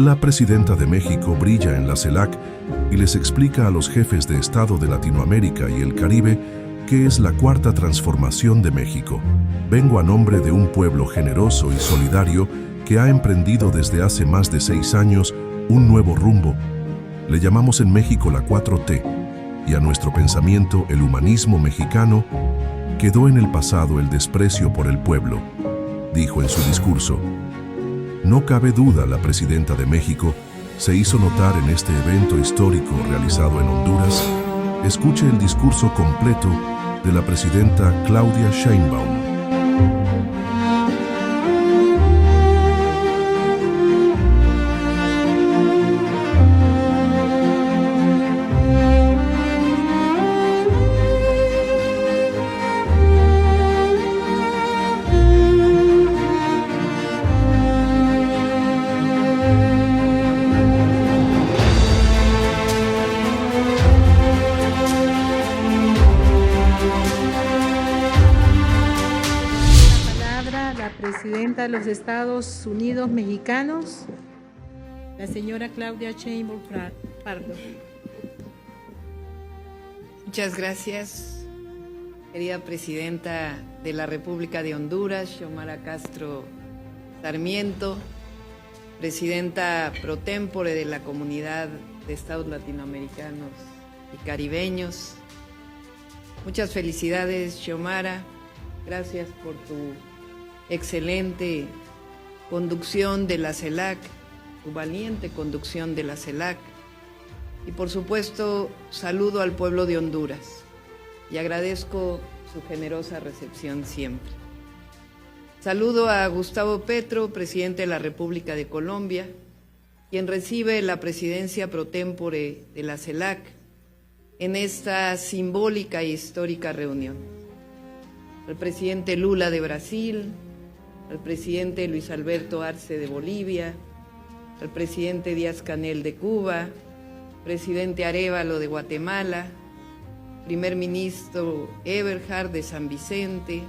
La presidenta de México brilla en la CELAC y les explica a los jefes de Estado de Latinoamérica y el Caribe qué es la cuarta transformación de México. Vengo a nombre de un pueblo generoso y solidario que ha emprendido desde hace más de 6 años un nuevo rumbo. Le llamamos en México la 4T, y a nuestro pensamiento, el humanismo mexicano, quedó en el pasado el desprecio por el pueblo, dijo en su discurso. No cabe duda, la presidenta de México se hizo notar en este evento histórico realizado en Honduras. Escuche el discurso completo de la presidenta Claudia Sheinbaum. Presidenta de los Estados Unidos Mexicanos, la señora Claudia Sheinbaum Pardo. Muchas gracias, querida presidenta de la República de Honduras, Xiomara Castro Sarmiento, presidenta pro tempore de la Comunidad de Estados Latinoamericanos y Caribeños. Muchas felicidades, Xiomara, gracias por tu excelente conducción de la CELAC, tu valiente conducción de la CELAC, y por supuesto saludo al pueblo de Honduras y agradezco su generosa recepción siempre. Saludo a Gustavo Petro, presidente de la República de Colombia, quien recibe la presidencia pro tempore de la CELAC en esta simbólica e histórica reunión. Al presidente Lula de Brasil, al presidente Luis Alberto Arce de Bolivia, al presidente Díaz-Canel de Cuba, presidente Arévalo de Guatemala, primer ministro Eberhard de San Vicente,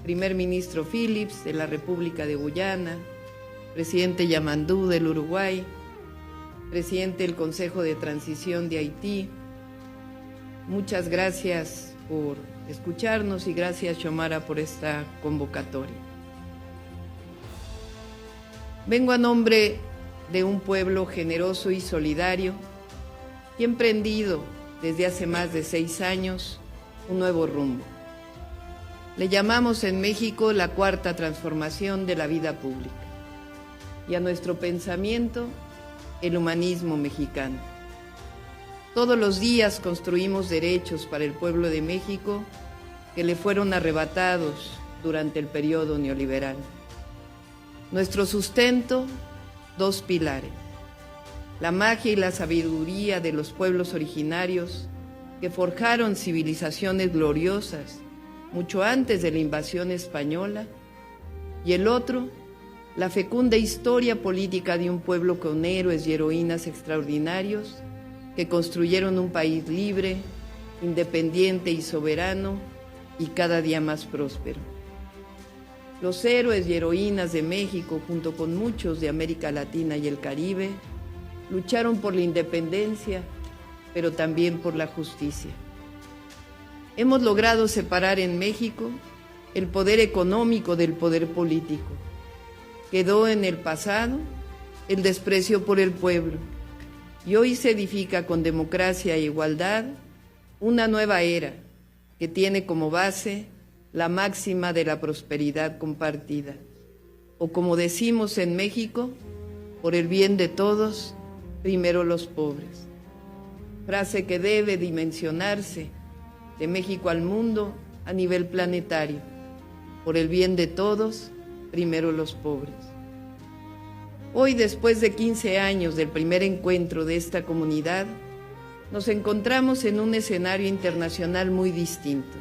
primer ministro Phillips de la República de Guyana, presidente Yamandú del Uruguay, presidente del Consejo de Transición de Haití. Muchas gracias por escucharnos y gracias, Xiomara, por esta convocatoria. Vengo a nombre de un pueblo generoso y solidario y emprendido desde hace más de 6 años un nuevo rumbo. Le llamamos en México la cuarta transformación de la vida pública y a nuestro pensamiento el humanismo mexicano. Todos los días construimos derechos para el pueblo de México que le fueron arrebatados durante el periodo neoliberal. Nuestro sustento, 2 pilares: la magia y la sabiduría de los pueblos originarios que forjaron civilizaciones gloriosas mucho antes de la invasión española, y el otro, la fecunda historia política de un pueblo con héroes y heroínas extraordinarios que construyeron un país libre, independiente y soberano, y cada día más próspero. Los héroes y heroínas de México, junto con muchos de América Latina y el Caribe, lucharon por la independencia, pero también por la justicia. Hemos logrado separar en México el poder económico del poder político. Quedó en el pasado el desprecio por el pueblo, y hoy se edifica con democracia e igualdad una nueva era que tiene como base la máxima de la prosperidad compartida, o como decimos en México, por el bien de todos, primero los pobres. Frase que debe dimensionarse de México al mundo a nivel planetario. Por el bien de todos, primero los pobres. Hoy, después de 15 años del primer encuentro de esta comunidad, nos encontramos en un escenario internacional muy distinto.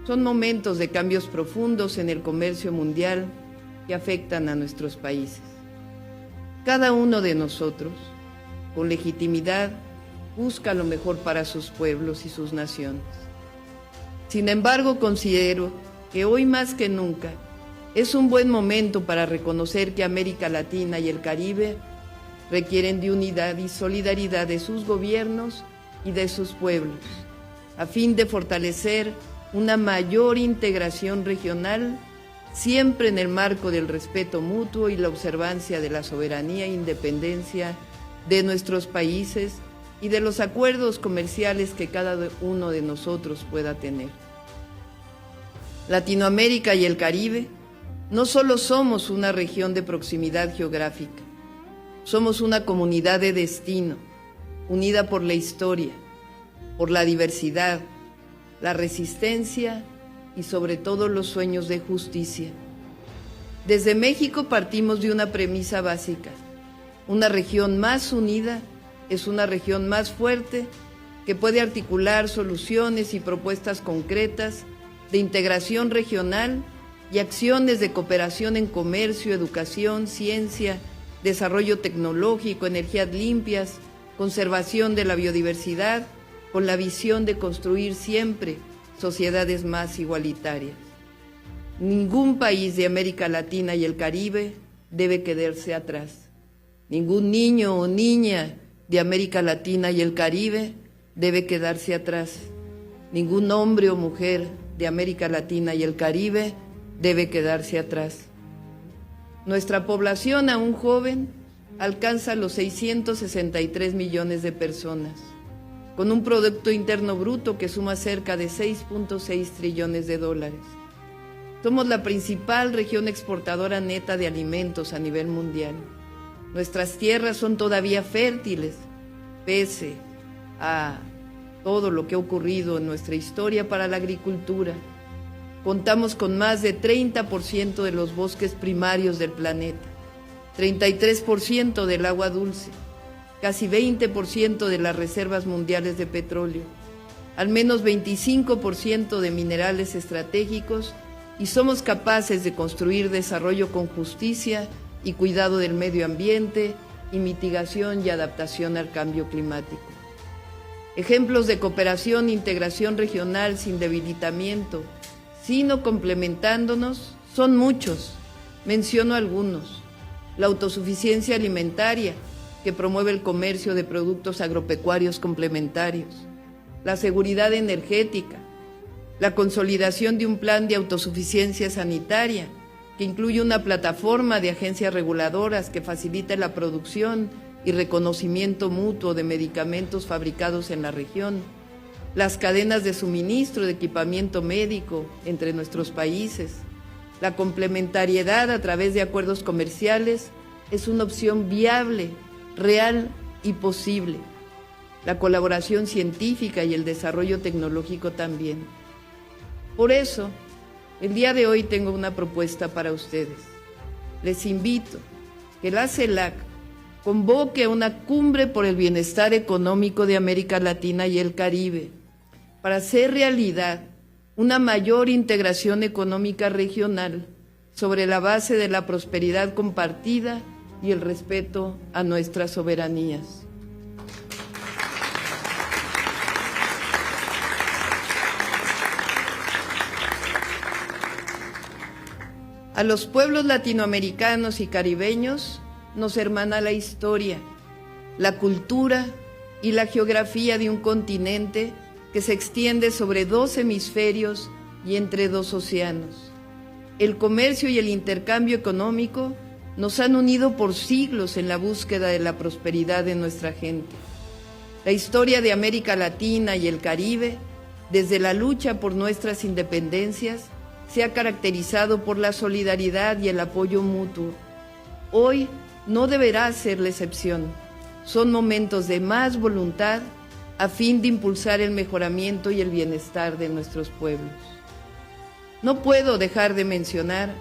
Son momentos de cambios profundos en el comercio mundial que afectan a nuestros países. Cada uno de nosotros, con legitimidad, busca lo mejor para sus pueblos y sus naciones. Sin embargo, considero que hoy más que nunca es un buen momento para reconocer que América Latina y el Caribe requieren de unidad y solidaridad de sus gobiernos y de sus pueblos, a fin de fortalecer una mayor integración regional, siempre en el marco del respeto mutuo y la observancia de la soberanía e independencia de nuestros países y de los acuerdos comerciales que cada uno de nosotros pueda tener. Latinoamérica y el Caribe no solo somos una región de proximidad geográfica, somos una comunidad de destino, unida por la historia, por la diversidad, la resistencia y sobre todo los sueños de justicia. Desde México partimos de una premisa básica: una región más unida es una región más fuerte que puede articular soluciones y propuestas concretas de integración regional y acciones de cooperación en comercio, educación, ciencia, desarrollo tecnológico, energías limpias, conservación de la biodiversidad, con la visión de construir siempre sociedades más igualitarias. Ningún país de América Latina y el Caribe debe quedarse atrás. Ningún niño o niña de América Latina y el Caribe debe quedarse atrás. Ningún hombre o mujer de América Latina y el Caribe debe quedarse atrás. Nuestra población aún joven alcanza los 663 millones de personas, con un Producto Interno Bruto que suma cerca de 6.6 trillones de dólares. Somos la principal región exportadora neta de alimentos a nivel mundial. Nuestras tierras son todavía fértiles, pese a todo lo que ha ocurrido en nuestra historia para la agricultura. Contamos con más de 30% de los bosques primarios del planeta, 33% del agua dulce, casi 20% de las reservas mundiales de petróleo, al menos 25% de minerales estratégicos, y somos capaces de construir desarrollo con justicia y cuidado del medio ambiente y mitigación y adaptación al cambio climático. Ejemplos de cooperación e integración regional sin debilitamiento, sino complementándonos, son muchos. Menciono algunos: la autosuficiencia alimentaria, que promueve el comercio de productos agropecuarios complementarios; la seguridad energética; la consolidación de un plan de autosuficiencia sanitaria, que incluye una plataforma de agencias reguladoras que facilite la producción y reconocimiento mutuo de medicamentos fabricados en la región; las cadenas de suministro de equipamiento médico entre nuestros países. La complementariedad a través de acuerdos comerciales es una opción viable, real y posible. La colaboración científica y el desarrollo tecnológico también. Por eso, el día de hoy tengo una propuesta para ustedes. Les invito que la CELAC convoque a una cumbre por el bienestar económico de América Latina y el Caribe, para hacer realidad una mayor integración económica regional sobre la base de la prosperidad compartida y el respeto a nuestras soberanías. A los pueblos latinoamericanos y caribeños nos hermana la historia, la cultura y la geografía de un continente que se extiende sobre 2 hemisferios y entre 2 océanos. El comercio y el intercambio económico nos han unido por siglos en la búsqueda de la prosperidad de nuestra gente. La historia de América Latina y el Caribe, desde la lucha por nuestras independencias, se ha caracterizado por la solidaridad y el apoyo mutuo. Hoy no deberá ser la excepción. Son momentos de más voluntad a fin de impulsar el mejoramiento y el bienestar de nuestros pueblos. No puedo dejar de mencionar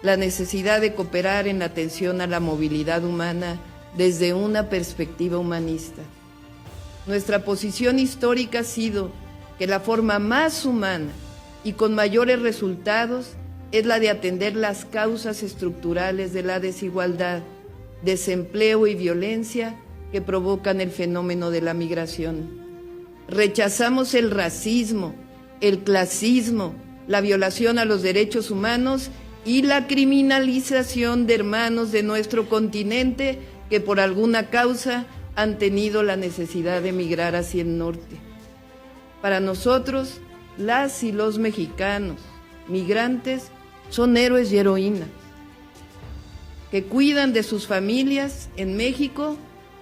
la necesidad de cooperar en la atención a la movilidad humana desde una perspectiva humanista. Nuestra posición histórica ha sido que la forma más humana y con mayores resultados es la de atender las causas estructurales de la desigualdad, desempleo y violencia que provocan el fenómeno de la migración. Rechazamos el racismo, el clasismo, la violación a los derechos humanos y la criminalización de hermanos de nuestro continente que por alguna causa han tenido la necesidad de emigrar hacia el norte. Para nosotros, las y los mexicanos migrantes son héroes y heroínas que cuidan de sus familias en México,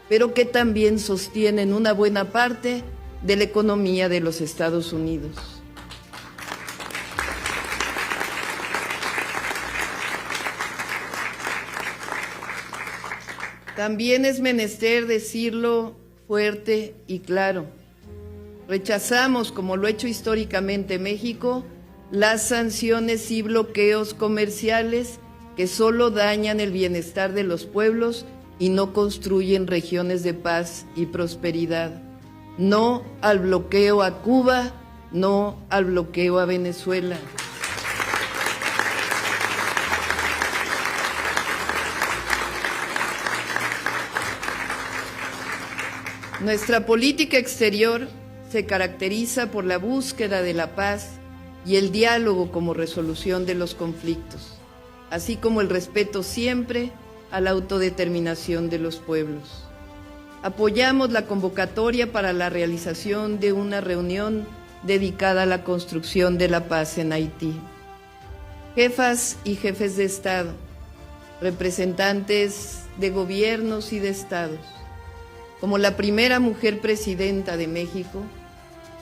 pero que también sostienen una buena parte de la economía de los Estados Unidos. También es menester decirlo fuerte y claro. Rechazamos, como lo ha hecho históricamente México, las sanciones y bloqueos comerciales que solo dañan el bienestar de los pueblos y no construyen regiones de paz y prosperidad. No al bloqueo a Cuba, no al bloqueo a Venezuela. Nuestra política exterior se caracteriza por la búsqueda de la paz y el diálogo como resolución de los conflictos, así como el respeto siempre a la autodeterminación de los pueblos. Apoyamos la convocatoria para la realización de una reunión dedicada a la construcción de la paz en Haití. Jefas y jefes de Estado, representantes de gobiernos y de estados, como la primera mujer presidenta de México,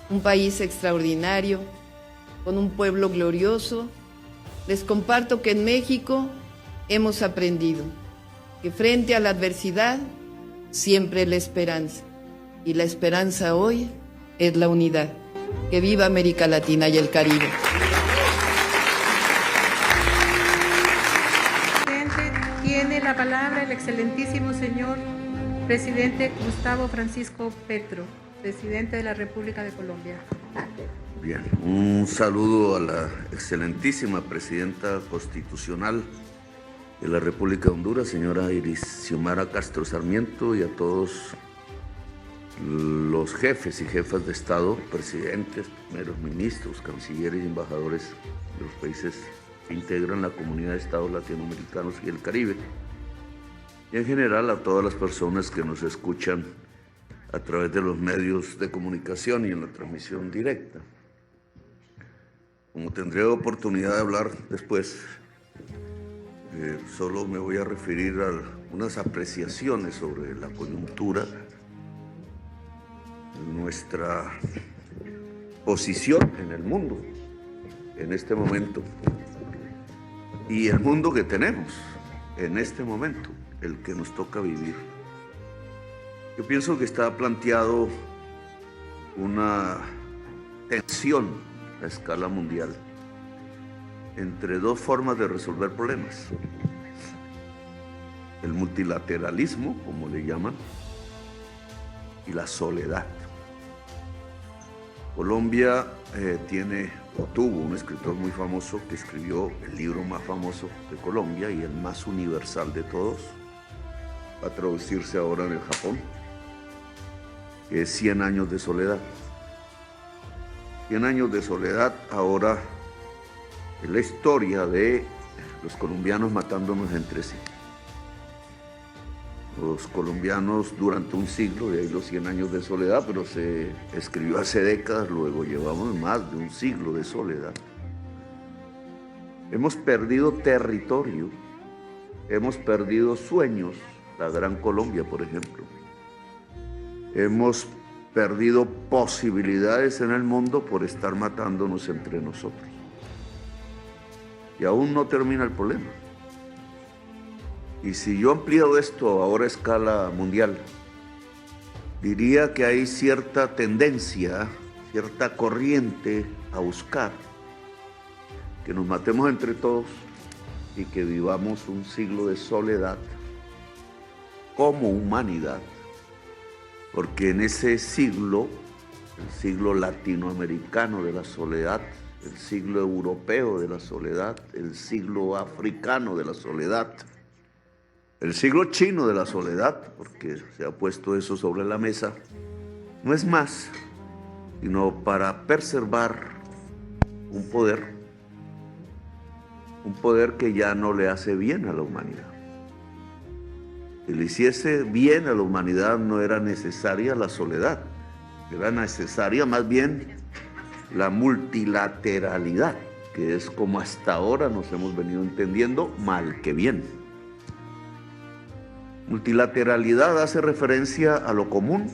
un país extraordinario, con un pueblo glorioso, les comparto que en México hemos aprendido que frente a la adversidad siempre la esperanza, y la esperanza hoy es la unidad. Que viva América Latina y el Caribe. Tiene la palabra el excelentísimo señor presidente Gustavo Francisco Petro, presidente de la República de Colombia. Bien, un saludo a la excelentísima presidenta constitucional de la República de Honduras, señora Iris Xiomara Castro Sarmiento, y a todos los jefes y jefas de Estado, presidentes, primeros ministros, cancilleres y embajadores de los países que integran la comunidad de Estados latinoamericanos y el Caribe, y en general a todas las personas que nos escuchan a través de los medios de comunicación y en la transmisión directa. Como tendré oportunidad de hablar después, solo me voy a referir a unas apreciaciones sobre la coyuntura, nuestra posición en el mundo en este momento y el mundo que tenemos en este momento, el que nos toca vivir. Yo pienso que está planteado una tensión a escala mundial entre dos formas de resolver problemas: el multilateralismo, como le llaman, y la soledad. Colombia tiene o tuvo un escritor muy famoso que escribió el libro más famoso de Colombia y el más universal de todos, va a traducirse ahora en el Japón, que es 100 años de soledad. 100 años de soledad ahora es la historia de los colombianos matándonos entre sí. Los colombianos durante un siglo, de ahí los 100 años de soledad, pero se escribió hace décadas, luego llevamos más de un siglo de soledad. Hemos perdido territorio, hemos perdido sueños, la Gran Colombia, por ejemplo. Hemos perdido posibilidades en el mundo por estar matándonos entre nosotros. Y aún no termina el problema. Y si yo amplío esto ahora a escala mundial, diría que hay cierta tendencia, cierta corriente a buscar que nos matemos entre todos y que vivamos un siglo de soledad como humanidad, porque en ese siglo, el siglo latinoamericano de la soledad, el siglo europeo de la soledad, el siglo africano de la soledad, el siglo chino de la soledad, porque se ha puesto eso sobre la mesa, no es más sino para preservar un poder que ya no le hace bien a la humanidad. que le hiciese bien a la humanidad no era necesaria la soledad, era necesaria más bien la multilateralidad, que es como hasta ahora nos hemos venido entendiendo, mal que bien. Multilateralidad hace referencia a lo común.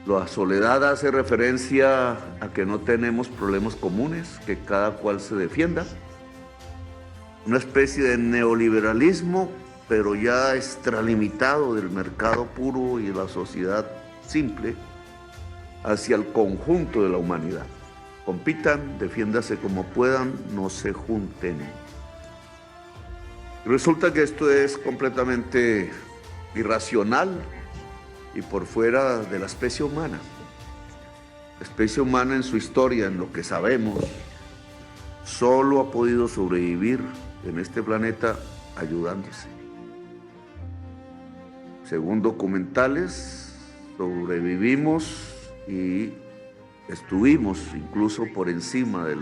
La soledad hace referencia a que no tenemos problemas comunes, que cada cual se defienda. Una especie de neoliberalismo, pero ya extralimitado del mercado puro y de la sociedad simple hacia el conjunto de la humanidad. Compitan, defiéndase como puedan, no se junten. Resulta que esto es completamente irracional y por fuera de la especie humana. La especie humana en su historia, en lo que sabemos, solo ha podido sobrevivir en este planeta ayudándose. Según documentales, sobrevivimos y estuvimos incluso por encima de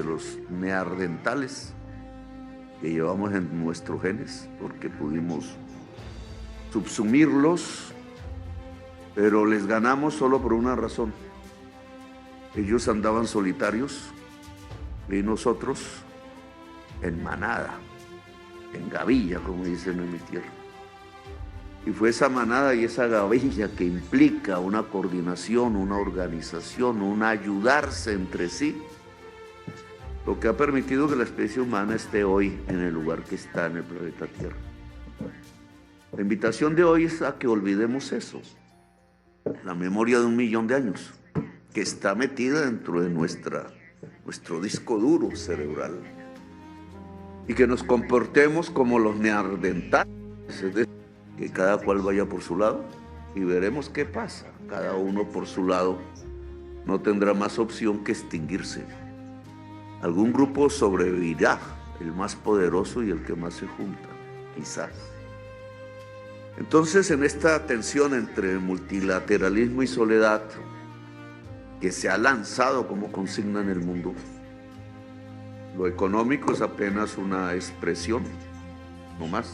los neandertales que llevamos en nuestros genes, porque pudimos subsumirlos, pero les ganamos solo por una razón. Ellos andaban solitarios y nosotros en manada, en gavilla, como dicen en mi tierra. Y fue esa manada y esa gavilla que implica una coordinación, una organización, un ayudarse entre sí, lo que ha permitido que la especie humana esté hoy en el lugar que está en el planeta Tierra. La invitación de hoy es a que olvidemos eso, la memoria de 1 millón de años, que está metida dentro de nuestro disco duro cerebral, y que nos comportemos como los neandertales, es decir, que cada cual vaya por su lado y veremos qué pasa. Cada uno por su lado no tendrá más opción que extinguirse. Algún grupo sobrevivirá, el más poderoso y el que más se junta, quizás. Entonces, en esta tensión entre multilateralismo y soledad que se ha lanzado como consigna en el mundo, lo económico es apenas una expresión, no más.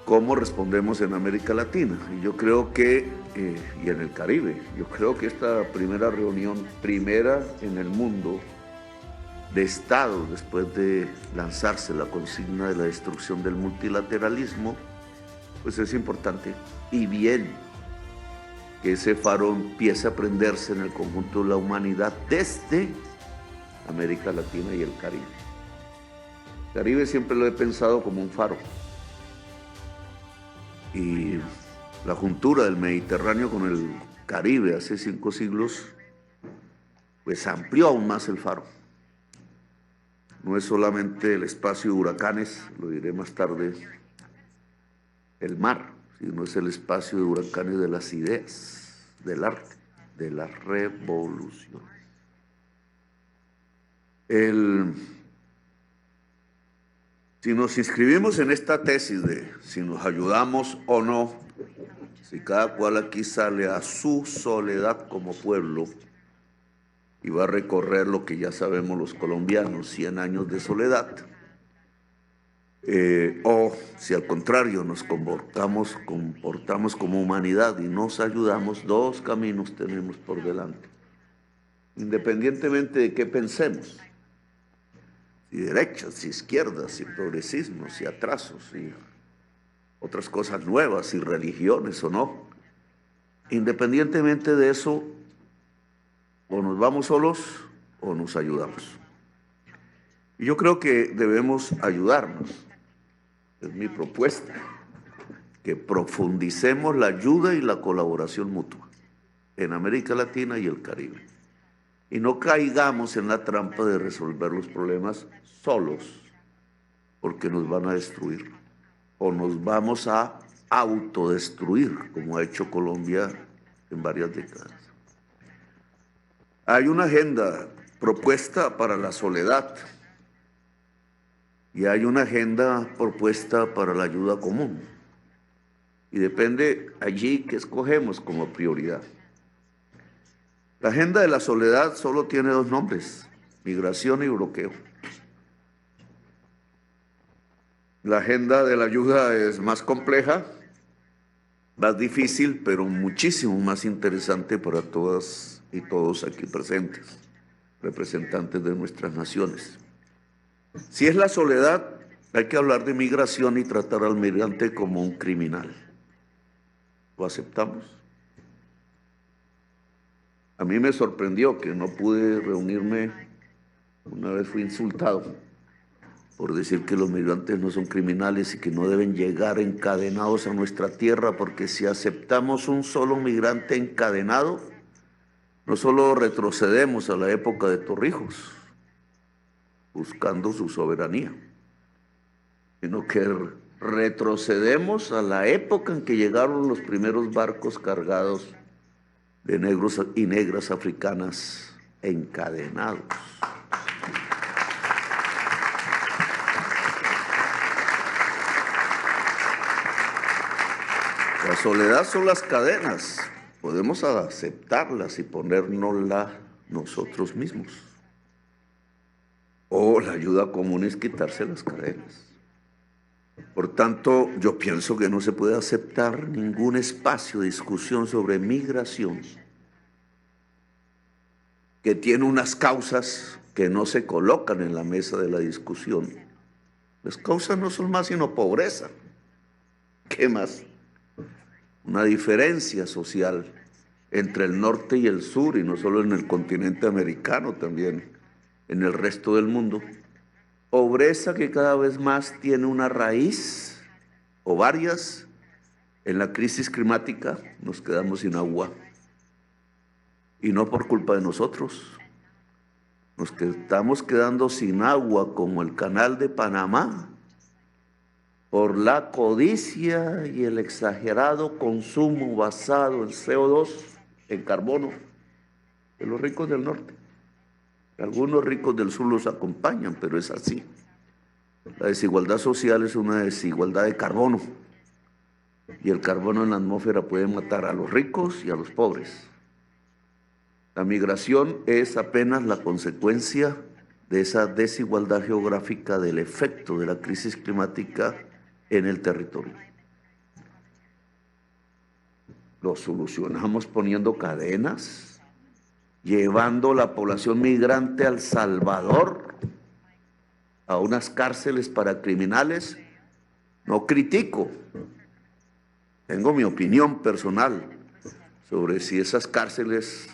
¿Cómo respondemos en América Latina? Y yo creo que, y en el Caribe, yo creo que esta primera reunión, primera en el mundo, de Estados, después de lanzarse la consigna de la destrucción del multilateralismo, pues es importante y bien que ese faro empiece a prenderse en el conjunto de la humanidad desde América Latina y el Caribe. El Caribe siempre lo he pensado como un faro. Y la juntura del Mediterráneo con el Caribe hace 5 siglos, pues amplió aún más el faro. No es solamente el espacio de huracanes, lo diré más tarde, el mar, sino es el espacio de huracanes de las ideas, del arte, de la revolución. Si nos inscribimos en esta tesis de si nos ayudamos o no, si cada cual aquí sale a su soledad como pueblo y va a recorrer lo que ya sabemos los colombianos, 100 años de soledad, o si al contrario nos comportamos como humanidad y nos ayudamos, 2 caminos tenemos por delante, independientemente de qué pensemos. Si derechas, si izquierdas, si progresismo, si atrasos, si otras cosas nuevas, si religiones o no. Independientemente de eso, o nos vamos solos o nos ayudamos. Y yo creo que debemos ayudarnos. Es mi propuesta, que profundicemos la ayuda y la colaboración mutua en América Latina y el Caribe. Y no caigamos en la trampa de resolver los problemas solos, porque nos van a destruir, o nos vamos a autodestruir, como ha hecho Colombia en varias décadas. Hay una agenda propuesta para la soledad, y hay una agenda propuesta para la ayuda común. Y depende allí que escogemos como prioridad. La agenda de la soledad solo tiene 2 nombres, migración y bloqueo. La agenda de la ayuda es más compleja, más difícil, pero muchísimo más interesante para todas y todos aquí presentes, representantes de nuestras naciones. Si es la soledad, hay que hablar de migración y tratar al migrante como un criminal. ¿Lo aceptamos? A mí me sorprendió que no pude reunirme, una vez fui insultado por decir que los migrantes no son criminales y que no deben llegar encadenados a nuestra tierra, porque si aceptamos un solo migrante encadenado, no solo retrocedemos a la época de Torrijos, buscando su soberanía, sino que retrocedemos a la época en que llegaron los primeros barcos cargados de negros y negras africanas encadenados. La soledad son las cadenas, podemos aceptarlas y ponérnoslas nosotros mismos. O la ayuda común es quitarse las cadenas. Por tanto, yo pienso que no se puede aceptar ningún espacio de discusión sobre migración que tiene unas causas que no se colocan en la mesa de la discusión. Las causas no son más sino pobreza. ¿Qué más? Una diferencia social entre el norte y el sur, y no solo en el continente americano, también en el resto del mundo. Pobreza que cada vez más tiene una raíz o varias. En la crisis climática nos quedamos sin agua, y no por culpa de nosotros. Nos estamos quedando sin agua como el canal de Panamá por la codicia y el exagerado consumo basado en CO2, en carbono, de los ricos del norte. Algunos ricos del sur los acompañan, pero es así. La desigualdad social es una desigualdad de carbono, y el carbono en la atmósfera puede matar a los ricos y a los pobres. La migración es apenas la consecuencia de esa desigualdad geográfica, del efecto de la crisis climática en el territorio. Lo solucionamos poniendo cadenas, llevando la población migrante al Salvador, a unas cárceles para criminales. No critico, tengo mi opinión personal sobre si esas cárceles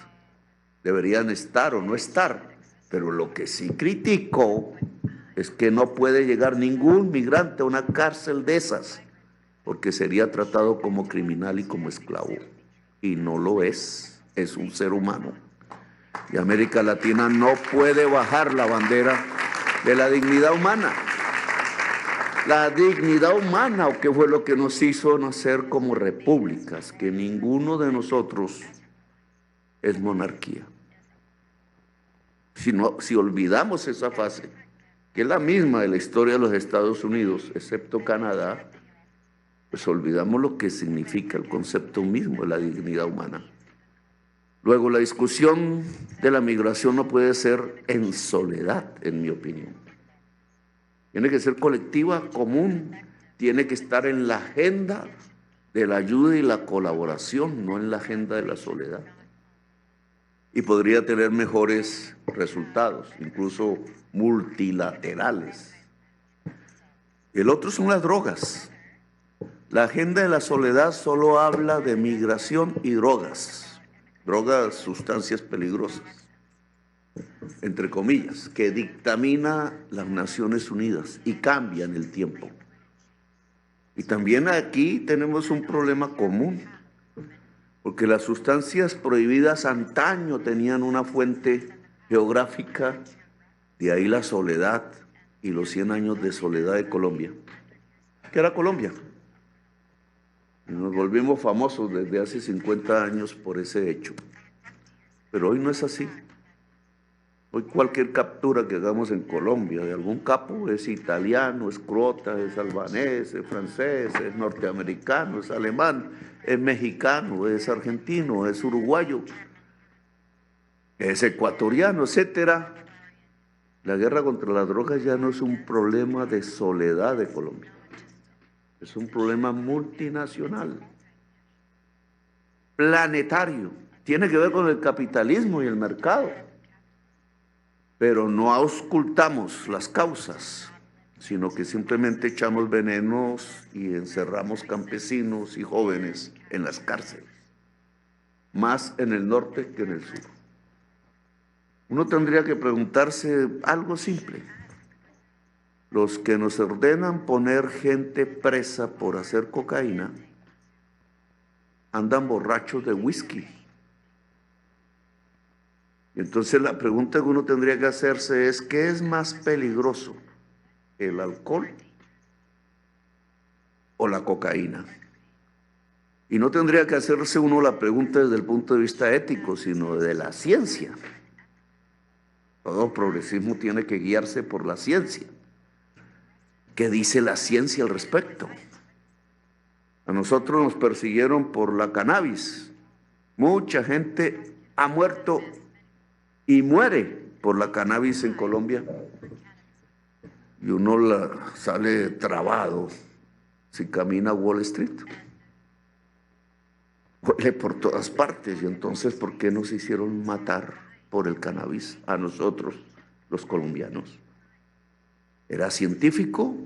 deberían estar o no estar, pero lo que sí critico es que no puede llegar ningún migrante a una cárcel de esas, porque sería tratado como criminal y como esclavo, y no lo es un ser humano. Y América Latina no puede bajar la bandera de la dignidad humana. La dignidad humana, o qué fue lo que nos hizo nacer como repúblicas, que ninguno de nosotros es monarquía. Si olvidamos esa fase, que es la misma de la historia de los Estados Unidos, excepto Canadá, pues olvidamos lo que significa el concepto mismo de la dignidad humana. Luego, la discusión de la migración no puede ser en soledad, en mi opinión. Tiene que ser colectiva, común, tiene que estar en la agenda de la ayuda y la colaboración, no en la agenda de la soledad. Y podría tener mejores resultados, incluso multilaterales. El otro son las drogas. La agenda de la soledad solo habla de migración y drogas, sustancias peligrosas, entre comillas, que dictamina las Naciones Unidas y cambia en el tiempo. Y también aquí tenemos un problema común, porque las sustancias prohibidas antaño tenían una fuente geográfica, de ahí la soledad y los 100 años de soledad de Colombia. ¿Qué era Colombia? Y nos volvimos famosos desde hace 50 años por ese hecho. Pero hoy no es así. Hoy cualquier captura que hagamos en Colombia de algún capo es italiano, es croata, es albanés, es francés, es norteamericano, es alemán, es mexicano, es argentino, es uruguayo, es ecuatoriano, etcétera. La guerra contra las drogas ya no es un problema de soledad de Colombia. es un problema multinacional, planetario, tiene que ver con el capitalismo y el mercado, pero no auscultamos las causas, sino que simplemente echamos venenos y encerramos campesinos y jóvenes en las cárceles, más en el norte que en el sur. Uno tendría que preguntarse algo simple. Los que nos ordenan poner gente presa por hacer cocaína andan borrachos de whisky. Y entonces la pregunta que uno tendría que hacerse es, ¿qué es más peligroso, el alcohol o la cocaína? Y no tendría que hacerse uno la pregunta desde el punto de vista ético, sino de la ciencia. Todo progresismo tiene que guiarse por la ciencia. ¿Qué dice la ciencia al respecto? A nosotros nos persiguieron por la cannabis. Mucha gente ha muerto y muere por la cannabis en Colombia. Y uno sale trabado si camina a Wall Street. Huele por todas partes. Y entonces, ¿por qué nos hicieron matar por el cannabis a nosotros, los colombianos? ¿Era científico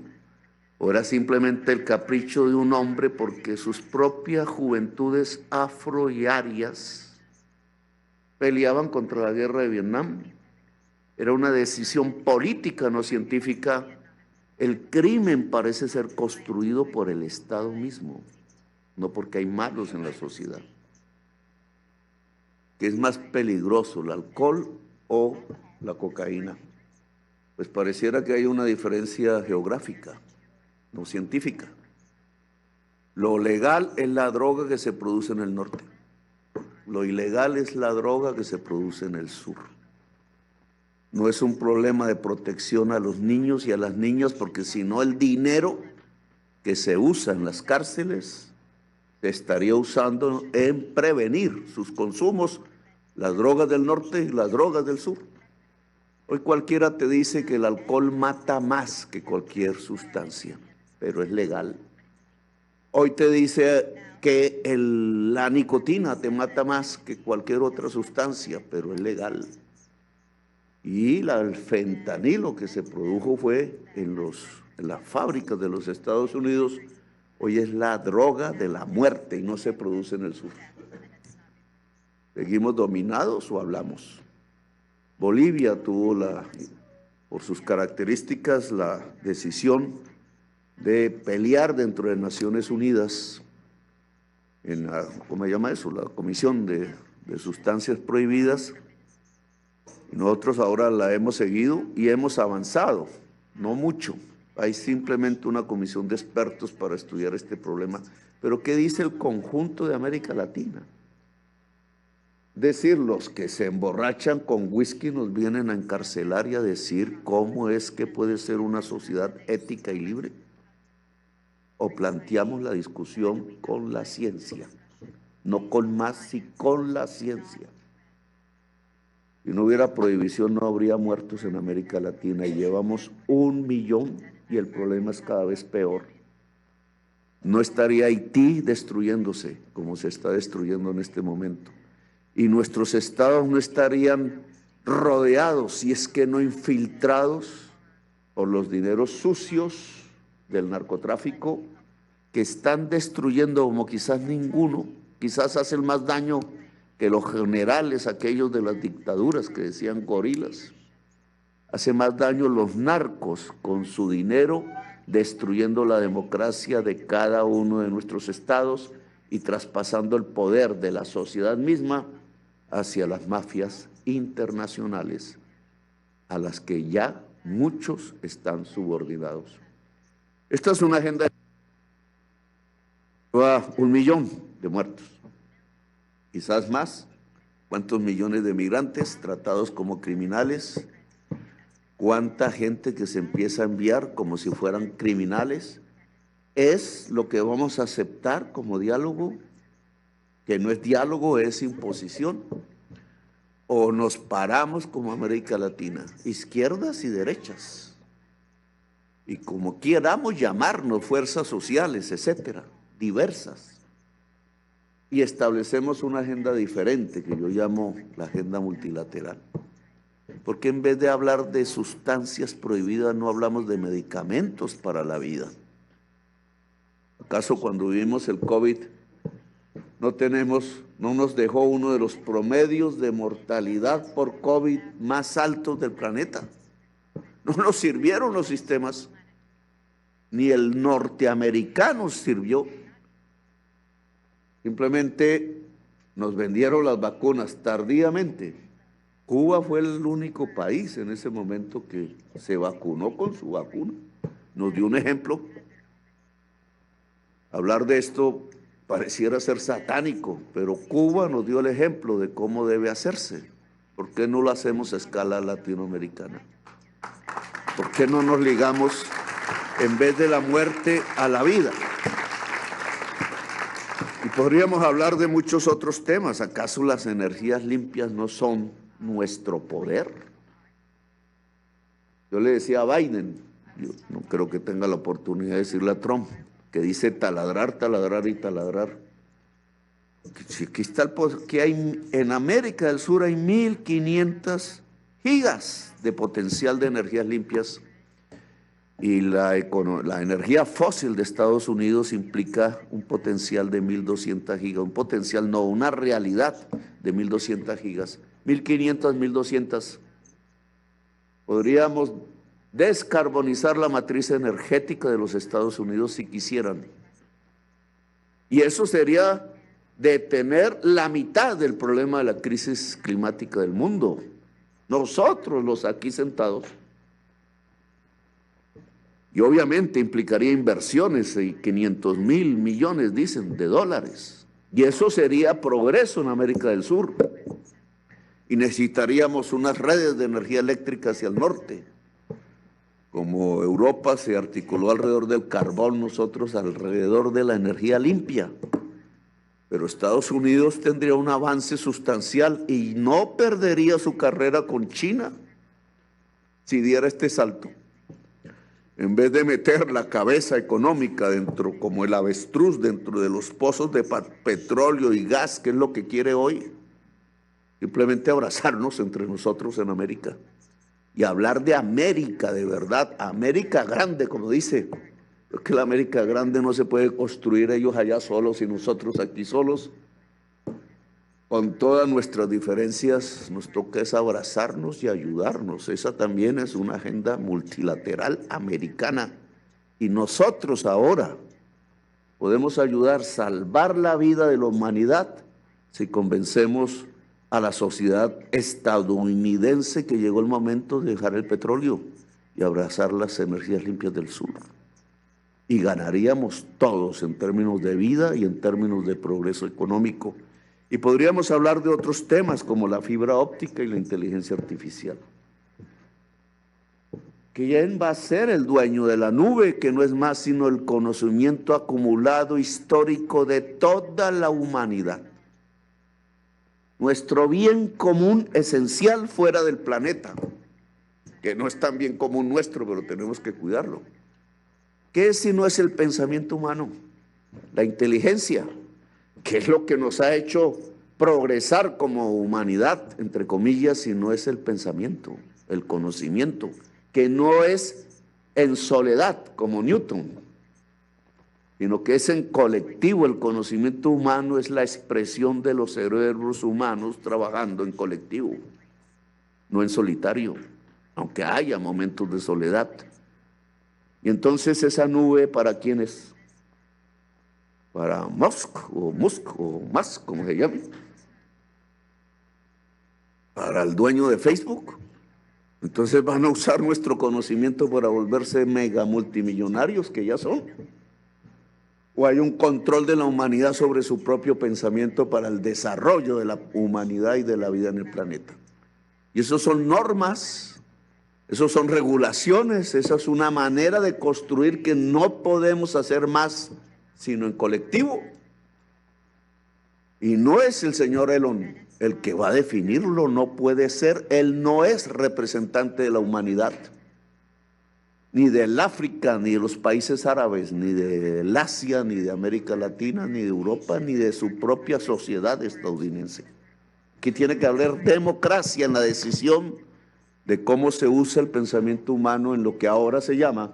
o era simplemente el capricho de un hombre porque sus propias juventudes afro y arias peleaban contra la guerra de Vietnam? Era una decisión política, no científica. El crimen parece ser construido por el Estado mismo, no porque hay malos en la sociedad. ¿Qué es más peligroso, el alcohol o la cocaína? Pues pareciera que hay una diferencia geográfica, no científica. Lo legal es la droga que se produce en el norte. Lo ilegal es la droga que se produce en el sur. No es un problema de protección a los niños y a las niñas, porque si no el dinero que se usa en las cárceles se estaría usando en prevenir sus consumos, las drogas del norte y las drogas del sur. Hoy cualquiera te dice que el alcohol mata más que cualquier sustancia, pero es legal. Hoy te dice que la nicotina te mata más que cualquier otra sustancia, pero es legal. Y el fentanilo que se produjo fue en las fábricas de los Estados Unidos, hoy es la droga de la muerte y no se produce en el sur. ¿Seguimos dominados o hablamos? Bolivia tuvo por sus características la decisión de pelear dentro de Naciones Unidas en ¿cómo se llama eso? La Comisión de Sustancias Prohibidas. Y nosotros ahora la hemos seguido y hemos avanzado, no mucho. Hay simplemente una comisión de expertos para estudiar este problema. Pero ¿qué dice el conjunto de América Latina? Decir, los que se emborrachan con whisky nos vienen a encarcelar y a decir cómo es que puede ser una sociedad ética y libre. O planteamos la discusión con la ciencia, no con más, sino con la ciencia. Si no hubiera prohibición, no habría muertos en América Latina, y llevamos 1 millón y el problema es cada vez peor. No estaría Haití destruyéndose como se está destruyendo en este momento. Y nuestros estados no estarían rodeados, si es que no infiltrados, por los dineros sucios del narcotráfico, que están destruyendo como quizás ninguno, quizás hacen más daño que los generales, aquellos de las dictaduras que decían gorilas. Hace más daño los narcos con su dinero, destruyendo la democracia de cada uno de nuestros estados y traspasando el poder de la sociedad misma hacia las mafias internacionales, a las que ya muchos están subordinados. Esta es una agenda de 1 millón de muertos, quizás más. ¿Cuántos millones de migrantes tratados como criminales? ¿Cuánta gente que se empieza a enviar como si fueran criminales? ¿Es lo que vamos a aceptar como diálogo? Que no es diálogo, es imposición. ¿O nos paramos como América Latina, izquierdas y derechas, y como queramos llamarnos, fuerzas sociales, etcétera, diversas. Y establecemos una agenda diferente que yo llamo la agenda multilateral. Porque en vez de hablar de sustancias prohibidas no hablamos de medicamentos para la vida? ¿Acaso cuando vivimos el COVID no nos dejó uno de los promedios de mortalidad por COVID más altos del planeta? No nos sirvieron los sistemas, ni el norteamericano sirvió. Simplemente nos vendieron las vacunas tardíamente. Cuba fue el único país en ese momento que se vacunó con su vacuna. Nos dio un ejemplo. Hablar de esto pareciera ser satánico, pero Cuba nos dio el ejemplo de cómo debe hacerse. ¿Por qué no lo hacemos a escala latinoamericana? ¿Por qué no nos ligamos en vez de la muerte a la vida? Y podríamos hablar de muchos otros temas. ¿Acaso las energías limpias no son nuestro poder? Yo le decía a Biden, yo no creo que tenga la oportunidad de decirle a Trump, que dice taladrar, taladrar y taladrar. Si aquí está el poder, que hay en América del Sur hay 1.500 gigas de potencial de energías limpias, y la energía fósil de Estados Unidos implica un potencial de 1.200 gigas, un potencial no, una realidad de 1.200 gigas, 1.500, 1.200. Podríamos descarbonizar la matriz energética de los Estados Unidos si quisieran. Y eso sería detener la mitad del problema de la crisis climática del mundo. Nosotros, los aquí sentados. Y obviamente implicaría inversiones de 500.000 millones, dicen, de dólares. Y eso sería progreso en América del Sur. Y necesitaríamos unas redes de energía eléctrica hacia el norte. Como Europa se articuló alrededor del carbón, nosotros alrededor de la energía limpia. Pero Estados Unidos tendría un avance sustancial y no perdería su carrera con China si diera este salto. En vez de meter la cabeza económica dentro, como el avestruz, dentro de los pozos de petróleo y gas, que es lo que quiere hoy, simplemente abrazarnos entre nosotros en América y hablar de América de verdad, América grande, como dice. Es que la América grande no se puede construir ellos allá solos y nosotros aquí solos. Con todas nuestras diferencias nos toca es abrazarnos y ayudarnos. Esa también es una agenda multilateral americana. Y nosotros ahora podemos ayudar a salvar la vida de la humanidad si convencemos a la sociedad estadounidense que llegó el momento de dejar el petróleo y abrazar las energías limpias del sur. Y ganaríamos todos en términos de vida y en términos de progreso económico. Y podríamos hablar de otros temas como la fibra óptica y la inteligencia artificial. ¿Quién va a ser el dueño de la nube? Que no es más sino el conocimiento acumulado histórico de toda la humanidad. Nuestro bien común esencial fuera del planeta, que no es tan bien común nuestro, pero tenemos que cuidarlo. ¿Qué es si no es el pensamiento humano? La inteligencia, que es lo que nos ha hecho progresar como humanidad, entre comillas, si no es el pensamiento, el conocimiento, que no es en soledad como Newton, sino que es en colectivo. El conocimiento humano es la expresión de los cerebros humanos trabajando en colectivo, no en solitario, aunque haya momentos de soledad. Y entonces esa nube, ¿para quién es? Para Musk, como se llame. Para el dueño de Facebook. Entonces van a usar nuestro conocimiento para volverse mega multimillonarios, que ya son. O hay un control de la humanidad sobre su propio pensamiento para el desarrollo de la humanidad y de la vida en el planeta. Y eso son normas. Esas son regulaciones, esa es una manera de construir que no podemos hacer más sino en colectivo. Y no es el señor Elon el que va a definirlo, no puede ser, él no es representante de la humanidad. ni del África, ni de los países árabes, ni del Asia, ni de América Latina, ni de Europa, ni de su propia sociedad estadounidense. Aquí tiene que haber democracia en la decisión de cómo se usa el pensamiento humano en lo que ahora se llama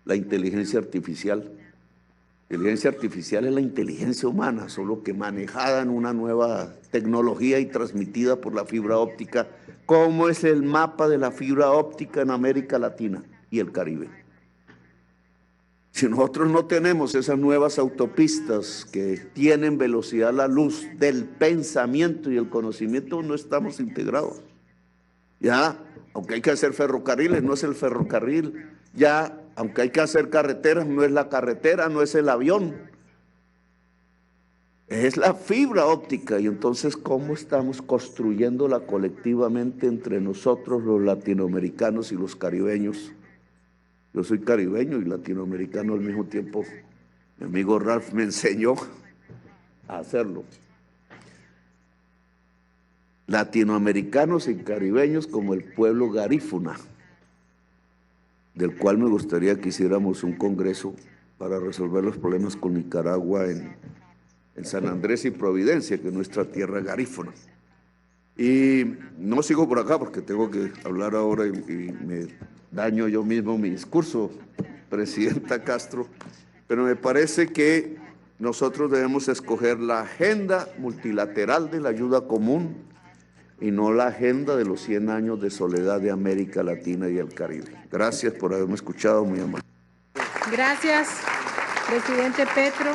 la inteligencia artificial. La inteligencia artificial es la inteligencia humana, solo que manejada en una nueva tecnología y transmitida por la fibra óptica. ¿Cómo es el mapa de la fibra óptica en América Latina y el Caribe? Si nosotros no tenemos esas nuevas autopistas que tienen velocidad a la luz del pensamiento y el conocimiento, no estamos integrados. Ya, aunque hay que hacer ferrocarriles, no es el ferrocarril. Ya, aunque hay que hacer carreteras, no es la carretera, no es el avión. Es la fibra óptica. Y entonces, ¿cómo estamos construyéndola colectivamente entre nosotros, los latinoamericanos y los caribeños? Yo soy caribeño y latinoamericano al mismo tiempo. Mi amigo Ralph me enseñó a hacerlo. Latinoamericanos y caribeños como el pueblo garífuna, del cual me gustaría que hiciéramos un congreso para resolver los problemas con Nicaragua en San Andrés y Providencia, que es nuestra tierra garífuna. Y no sigo por acá porque tengo que hablar ahora y me daño yo mismo mi discurso, Presidenta Castro, pero me parece que nosotros debemos escoger la agenda multilateral de la ayuda común y no la agenda de los 100 años de soledad de América Latina y el Caribe. Gracias por haberme escuchado, muy amable. Gracias, presidente Petro.